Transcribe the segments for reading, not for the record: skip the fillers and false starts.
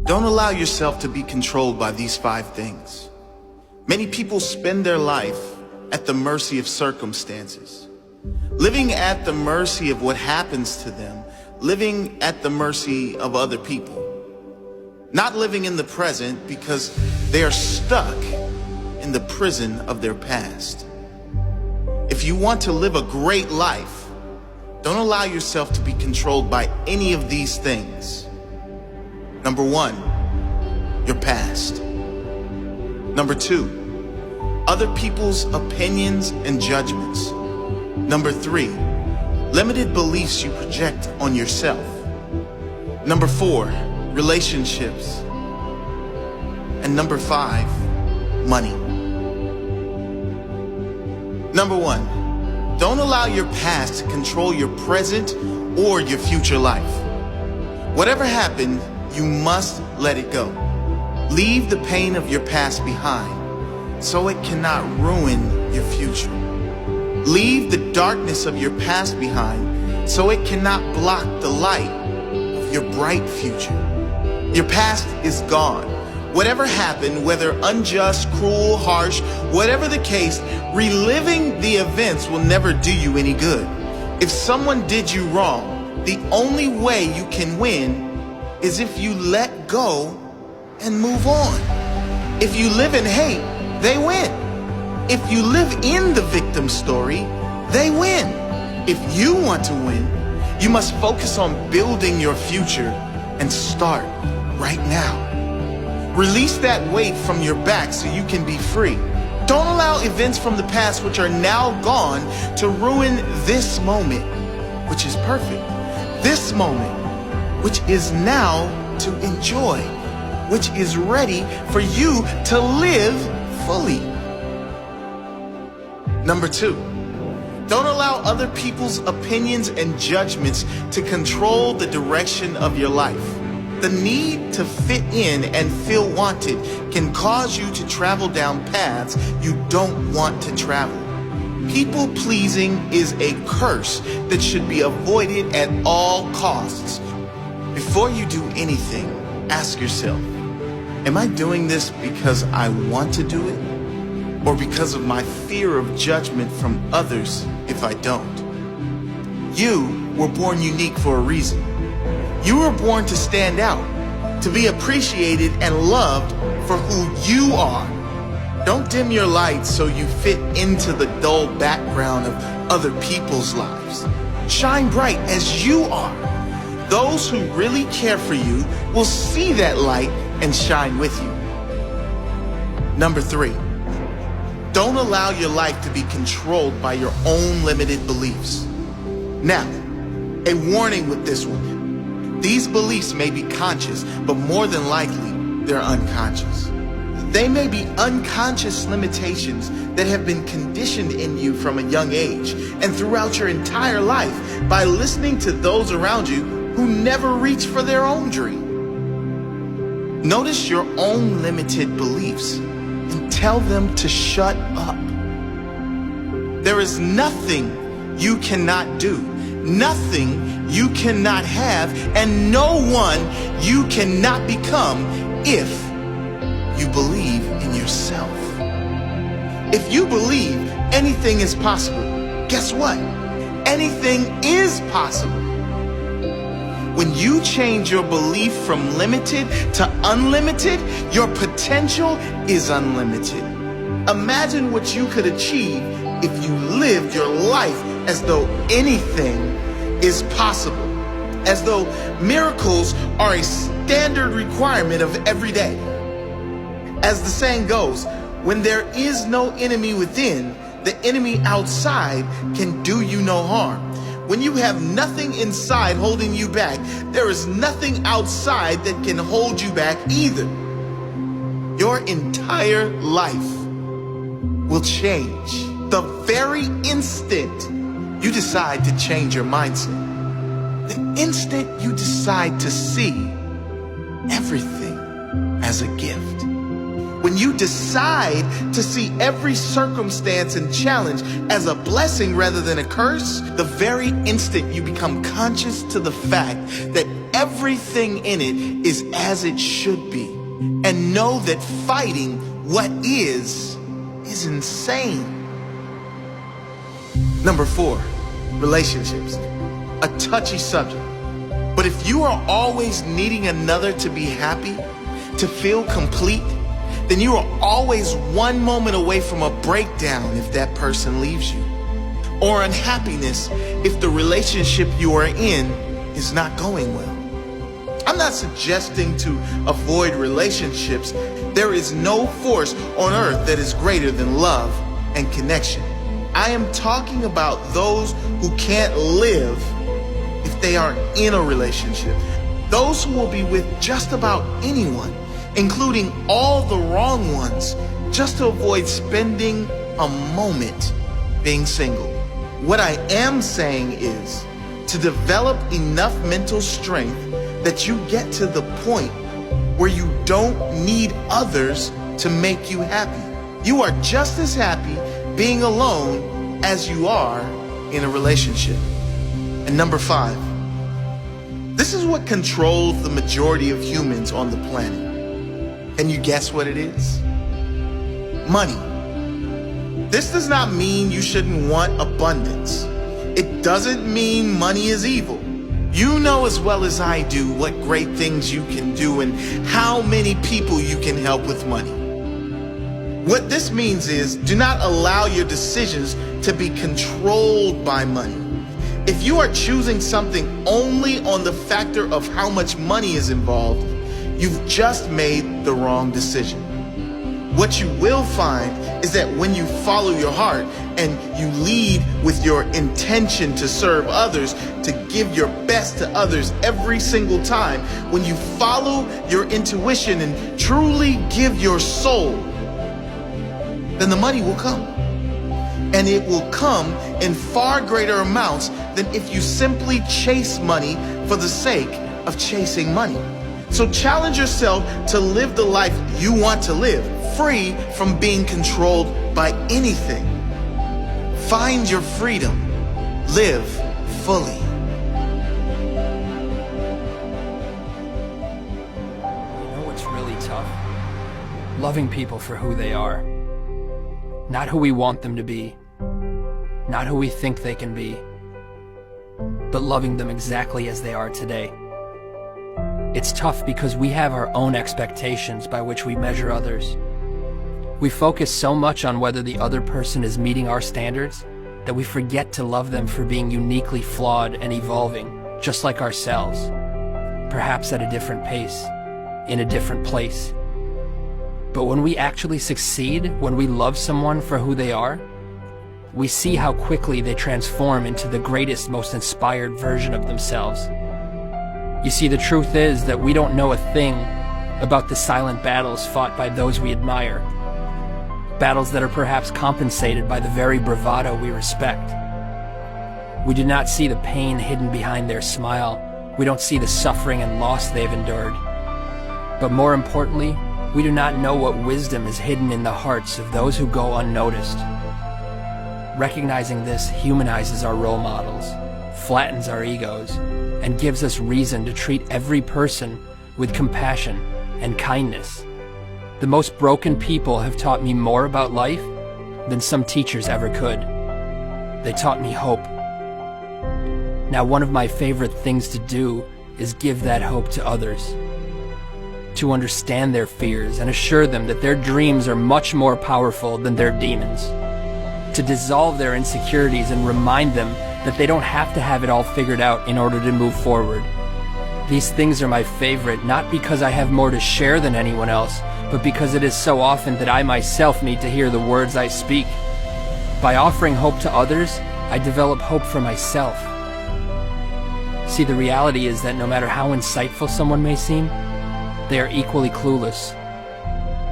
Don't allow yourself to be controlled by these 5 things. Many people spend their life at the mercy of circumstances, living at the mercy of what happens to them, living at the mercy of other people, not living in the present because they are stuck in the prison of their past. If you want to live a great life, don't allow yourself to be controlled by any of these things. Number 1, your past. Number 2, other people's opinions and judgments. Number 3, limited beliefs you project on yourself. Number 4, relationships. And number 5, money. Number 1, don't allow your past to control your present or your future life. Whatever happened, you must let it go. Leave the pain of your past behind so it cannot ruin your future. Leave the darkness of your past behind so it cannot block the light of your bright future. Your past is gone. Whatever happened, whether unjust, cruel, harsh, whatever the case, reliving the events will never do you any good. If someone did you wrong, the only way you can win is if you let go and move on. If you live in hate, they win. If you live in the victim story, they win. If you want to win, you must focus on building your future and start right now. Release that weight from your back so you can be free. Don't allow events from the past which are now gone to ruin this moment, which is perfect. This moment, which is now to enjoy, which is ready for you to live fully. Number 2, don't allow other people's opinions and judgments to control the direction of your life. The need to fit in and feel wanted can cause you to travel down paths you don't want to travel. People pleasing is a curse that should be avoided at all costs. Before you do anything, ask yourself, am I doing this because I want to do it, or because of my fear of judgment from others if I don't? You were born unique for a reason. You were born to stand out, to be appreciated and loved for who you are. Don't dim your light so you fit into the dull background of other people's lives. Shine bright as you are. Those who really care for you will see that light and shine with you. Number 3, don't allow your life to be controlled by your own limited beliefs. Now, a warning with this one. These beliefs may be conscious, but more than likely, they're unconscious. They may be unconscious limitations that have been conditioned in you from a young age and throughout your entire life by listening to those around you who never reach for their own dream. Notice your own limited beliefs and tell them to shut up. There is nothing you cannot do, nothing you cannot have, and no one you cannot become if you believe in yourself. If you believe anything is possible, guess what? Anything is possible. When you change your belief from limited to unlimited, your potential is unlimited. Imagine what you could achieve if you lived your life as though anything is possible, as though miracles are a standard requirement of every day. As the saying goes, when there is no enemy within, the enemy outside can do you no harm. When you have nothing inside holding you back, there is nothing outside that can hold you back either. Your entire life will change the very instant you decide to change your mindset. The instant you decide to see everything as a gift. When you decide to see every circumstance and challenge as a blessing rather than a curse, the very instant you become conscious to the fact that everything in it is as it should be. And know that fighting what is insane. Number 4, relationships. A touchy subject. But if you are always needing another to be happy, to feel complete, then you are always one moment away from a breakdown if that person leaves you, or unhappiness if the relationship you are in is not going well. I'm not suggesting to avoid relationships. There is no force on earth that is greater than love and connection. I am talking about those who can't live if they aren't in a relationship. Those who will be with just about anyone, including all the wrong ones, just to avoid spending a moment being single. What I am saying is to develop enough mental strength that you get to the point where you don't need others to make you happy. You are just as happy being alone as you are in a relationship. And number 5, this is what controls the majority of humans on the planet. Can you guess what it is? Money. This does not mean you shouldn't want abundance. It doesn't mean money is evil. You know as well as I do what great things you can do and how many people you can help with money. What this means is, do not allow your decisions to be controlled by money. If you are choosing something only on the factor of how much money is involved, you've just made the wrong decision. What you will find is that when you follow your heart and you lead with your intention to serve others, to give your best to others every single time, when you follow your intuition and truly give your soul, then the money will come. And it will come in far greater amounts than if you simply chase money for the sake of chasing money. So challenge yourself to live the life you want to live, free from being controlled by anything. Find your freedom. Live fully. You know what's really tough? Loving people for who they are. Not who we want them to be. Not who we think they can be. But loving them exactly as they are today. It's tough because we have our own expectations by which we measure others. We focus so much on whether the other person is meeting our standards that we forget to love them for being uniquely flawed and evolving, just like ourselves, perhaps at a different pace, in a different place. But when we actually succeed, when we love someone for who they are, we see how quickly they transform into the greatest, most inspired version of themselves. You see, the truth is that we don't know a thing about the silent battles fought by those we admire. Battles that are perhaps compensated by the very bravado we respect. We do not see the pain hidden behind their smile. We don't see the suffering and loss they've endured. But more importantly, we do not know what wisdom is hidden in the hearts of those who go unnoticed. Recognizing this humanizes our role models, flattens our egos, and gives us reason to treat every person with compassion and kindness. The most broken people have taught me more about life than some teachers ever could. They taught me hope. Now, one of my favorite things to do is give that hope to others. To understand their fears and assure them that their dreams are much more powerful than their demons. To dissolve their insecurities and remind them that they don't have to have it all figured out in order to move forward. These things are my favorite, not because I have more to share than anyone else, but because it is so often that I myself need to hear the words I speak. By offering hope to others, I develop hope for myself. See, the reality is that no matter how insightful someone may seem, they are equally clueless.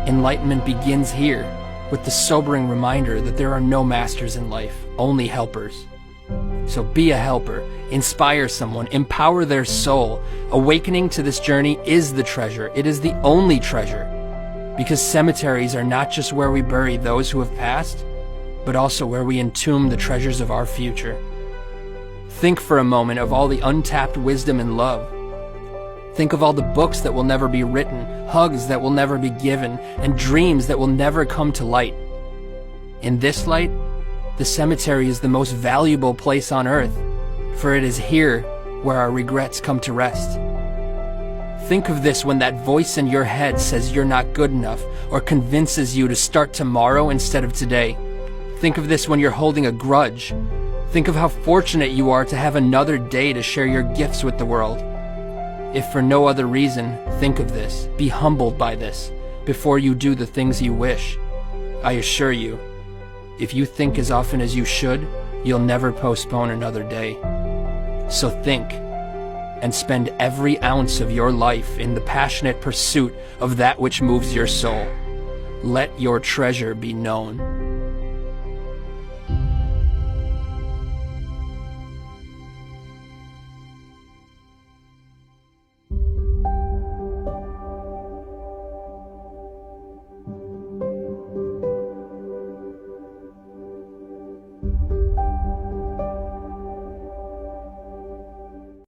Enlightenment begins here, with the sobering reminder that there are no masters in life, only helpers. So be a helper, inspire someone, empower their soul. Awakening to this journey is the treasure. It is the only treasure. Because cemeteries are not just where we bury those who have passed, but also where we entomb the treasures of our future. Think for a moment of all the untapped wisdom and love. Think of all the books that will never be written, hugs that will never be given, and dreams that will never come to light. In this light, the cemetery is the most valuable place on earth, for it is here where our regrets come to rest. Think of this when that voice in your head says you're not good enough or convinces you to start tomorrow instead of today. Think of this when you're holding a grudge. Think of how fortunate you are to have another day to share your gifts with the world. If for no other reason, think of this. Be humbled by this before you do the things you wish. I assure you, if you think as often as you should, you'll never postpone another day. So think, and spend every ounce of your life in the passionate pursuit of that which moves your soul. Let your treasure be known.